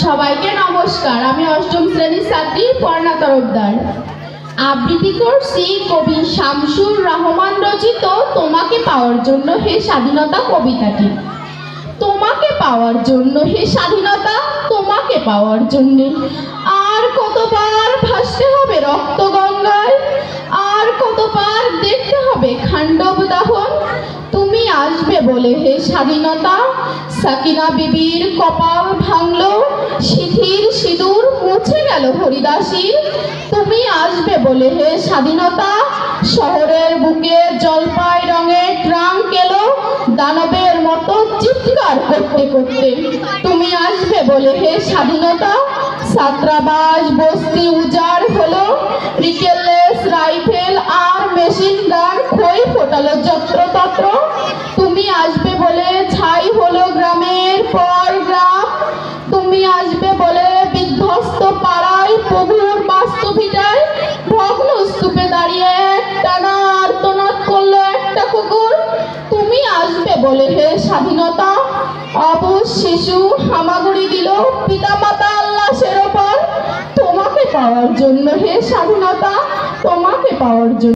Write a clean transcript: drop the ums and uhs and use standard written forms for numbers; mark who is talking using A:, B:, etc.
A: সবাইকে নমস্কার। আমি অষ্টম শ্রেণীর ছাত্রী পর্ণা তরফদার। আবৃত্তি করছি কবি শামসুর রহমান রচিত তোমাকে পাওয়ার জন্য হে স্বাধীনতা কবিতাটি। তোমাকে পাওয়ার জন্য হে স্বাধীনতা, তোমাকে পাওয়ার জন্য আর কতবার ভাসতে হবে রক্ত গঙ্গায়, আর কতবার দেখতে হবে খান্ডব দাহন। তুমি আসবে বলে হে স্বাধীনতা, সাকিনা বিবির কপাল ভাঙলো, সিঁথির সিঁদুর মুছে গেল হরিদাসীর। তুমি আসবে বলে হে স্বাধীনতা, শহরের বুকে জলপাই রঙের ট্রাঙ্ক এলো দানবের মতো চিৎকার করতে করতে। তুমি আসবে বলে হে স্বাধীনতা, ছাত্রাবাস বস্তি উজাড় হলো, রিকেললেস রাইফেল আর মেশিন গান খই ফোটালো যত্রতত্র। তুমি আসবে বলে ছাই হলো গ্রামের পর গ্রাম, তুমি আসবে বলে বিধ্বস্ত পাড়ায় প্রভুর বাস্তুভিটায় ভগ্ন স্তূপে দাঁড়িয়ে একটানা আর্তনাদ করলো একটা কুকুর। তুমি আসবে বলে হে স্বাধীনতা, অবুঝ শিশু হামাগুড়ি দিল পিতামাতা লাশের ওপর। তোমাকে পাওয়ার জন্য হে স্বাধীনতা, তোমাকে পাওয়ার জন্য।